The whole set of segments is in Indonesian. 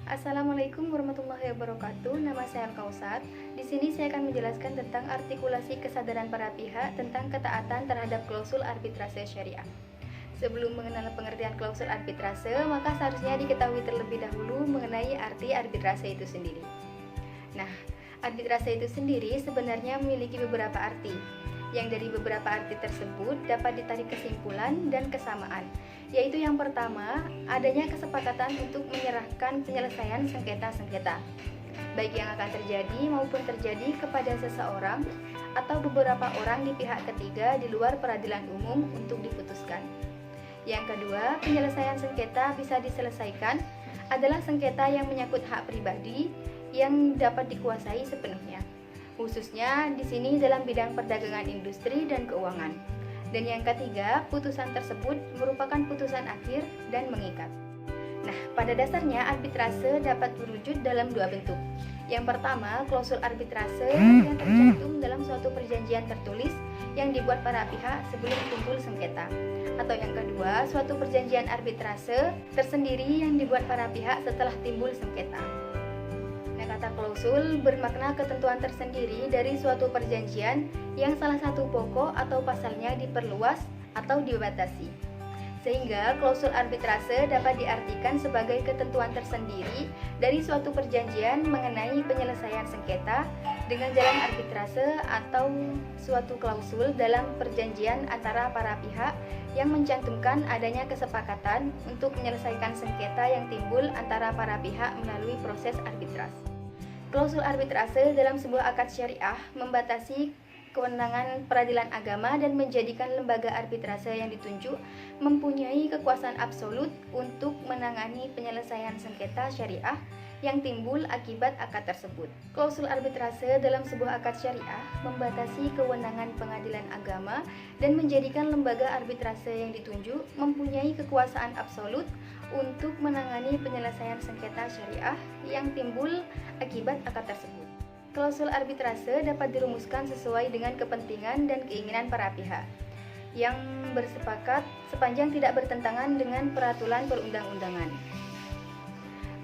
Assalamualaikum warahmatullahi wabarakatuh. Nama saya Al-Kausar. Di sini saya akan menjelaskan tentang artikulasi kesadaran para pihak tentang ketaatan terhadap klausul arbitrase syariah. Sebelum mengenal pengertian klausul arbitrase, maka seharusnya diketahui terlebih dahulu mengenai arti arbitrase itu sendiri. Nah, arbitrase itu sendiri sebenarnya memiliki beberapa arti. Yang dari beberapa arti tersebut dapat ditarik kesimpulan dan kesamaan, yaitu yang pertama, adanya kesepakatan untuk menyerahkan penyelesaian sengketa-sengketa, baik yang akan terjadi maupun terjadi kepada seseorang atau beberapa orang di pihak ketiga di luar peradilan umum untuk diputuskan. Yang kedua, penyelesaian sengketa bisa diselesaikan adalah sengketa yang menyangkut hak pribadi yang dapat dikuasai sepenuhnya, khususnya di sini dalam bidang perdagangan industri dan keuangan. Dan yang ketiga, putusan tersebut merupakan putusan akhir dan mengikat. Nah, pada dasarnya arbitrase dapat berwujud dalam dua bentuk. Yang pertama, klausul arbitrase yang tercantum dalam suatu perjanjian tertulis yang dibuat para pihak sebelum timbul sengketa. Atau yang kedua, suatu perjanjian arbitrase tersendiri yang dibuat para pihak setelah timbul sengketa. Kata klausul bermakna ketentuan tersendiri dari suatu perjanjian yang salah satu pokok atau pasalnya diperluas atau dibatasi. Sehingga klausul arbitrase dapat diartikan sebagai ketentuan tersendiri dari suatu perjanjian mengenai penyelesaian sengketa dengan jalan arbitrase atau suatu klausul dalam perjanjian antara para pihak yang mencantumkan adanya kesepakatan untuk menyelesaikan sengketa yang timbul antara para pihak melalui proses arbitrase. Klausul arbitrase dalam sebuah akad syariah membatasi kewenangan peradilan agama dan menjadikan lembaga arbitrase yang ditunjuk mempunyai kekuasaan absolut untuk menangani penyelesaian sengketa syariah yang timbul akibat akad tersebut. Klausul arbitrase dalam sebuah akad syariah membatasi kewenangan pengadilan agama dan menjadikan lembaga arbitrase yang ditunjuk mempunyai kekuasaan absolut untuk menangani penyelesaian sengketa syariah yang timbul akibat akad tersebut. Klausul arbitrase dapat dirumuskan sesuai dengan kepentingan dan keinginan para pihak yang bersepakat sepanjang tidak bertentangan dengan peraturan perundang-undangan.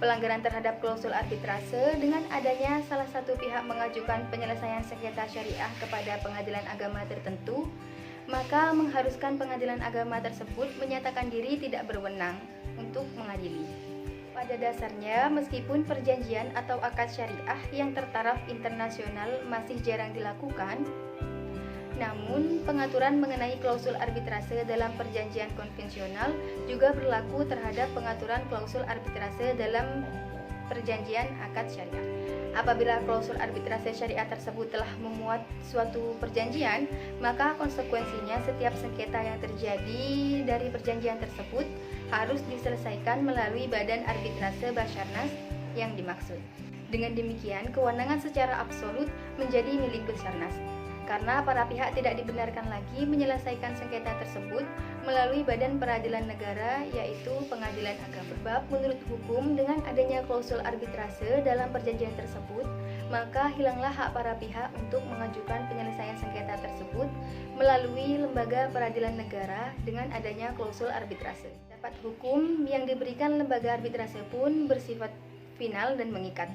Pelanggaran terhadap klausul arbitrase dengan adanya salah satu pihak mengajukan penyelesaian sengketa syariah kepada pengadilan agama tertentu, maka mengharuskan pengadilan agama tersebut menyatakan diri tidak berwenang untuk mengadili. Pada dasarnya, meskipun perjanjian atau akad syariah yang tertaraf internasional masih jarang dilakukan, namun pengaturan mengenai klausul arbitrase dalam perjanjian konvensional juga berlaku terhadap pengaturan klausul arbitrase dalam perjanjian akad syariah. Apabila klausul arbitrase syariah tersebut telah memuat suatu perjanjian, maka konsekuensinya setiap sengketa yang terjadi dari perjanjian tersebut harus diselesaikan melalui badan arbitrase Basarnas yang dimaksud. Dengan demikian, kewenangan secara absolut menjadi milik Basarnas, karena para pihak tidak dibenarkan lagi menyelesaikan sengketa tersebut melalui badan peradilan negara, yaitu pengadilan agama. Sebab menurut hukum, dengan adanya klausul arbitrase dalam perjanjian tersebut, maka hilanglah hak para pihak untuk mengajukan penyelesaian sengketa tersebut melalui lembaga peradilan negara dengan adanya klausul arbitrase. Dapat hukum yang diberikan lembaga arbitrase pun bersifat final dan mengikat.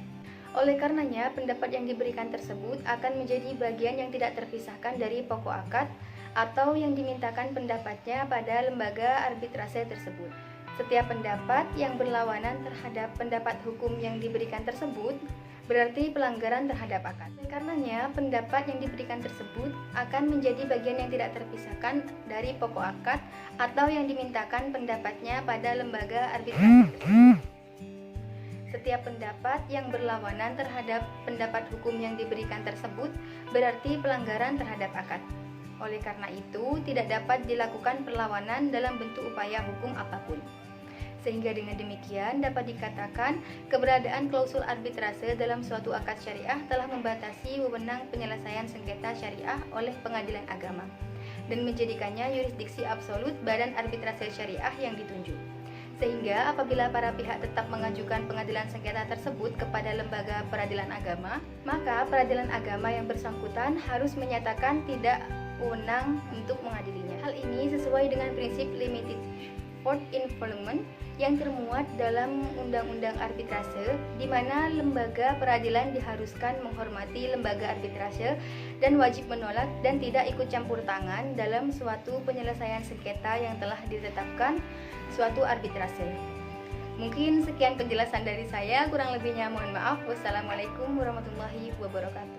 Oleh karenanya, pendapat yang diberikan tersebut akan menjadi bagian yang tidak terpisahkan dari pokok akad atau yang dimintakan pendapatnya pada lembaga arbitrase tersebut. Setiap pendapat yang berlawanan terhadap pendapat hukum yang diberikan tersebut berarti pelanggaran terhadap akad. Oleh karenanya, pendapat yang diberikan tersebut akan menjadi bagian yang tidak terpisahkan dari pokok akad atau yang dimintakan pendapatnya pada lembaga arbitrase tersebut. Setiap pendapat yang berlawanan terhadap pendapat hukum yang diberikan tersebut berarti pelanggaran terhadap akad. Oleh karena itu, tidak dapat dilakukan perlawanan dalam bentuk upaya hukum apapun. Sehingga dengan demikian dapat dikatakan keberadaan klausul arbitrase dalam suatu akad syariah telah membatasi wewenang penyelesaian sengketa syariah oleh pengadilan agama dan menjadikannya yurisdiksi absolut badan arbitrase syariah yang ditunjuk. Sehingga apabila para pihak tetap mengajukan pengadilan sengketa tersebut kepada lembaga peradilan agama, maka peradilan agama yang bersangkutan harus menyatakan tidak wewenang untuk mengadilinya. Hal ini sesuai dengan prinsip limited court involvement yang termuat dalam Undang-Undang Arbitrase, di mana lembaga peradilan diharuskan menghormati lembaga arbitrase dan wajib menolak dan tidak ikut campur tangan dalam suatu penyelesaian sengketa yang telah ditetapkan suatu arbitrase. Mungkin sekian penjelasan dari saya, kurang lebihnya mohon maaf. Wassalamualaikum warahmatullahi wabarakatuh.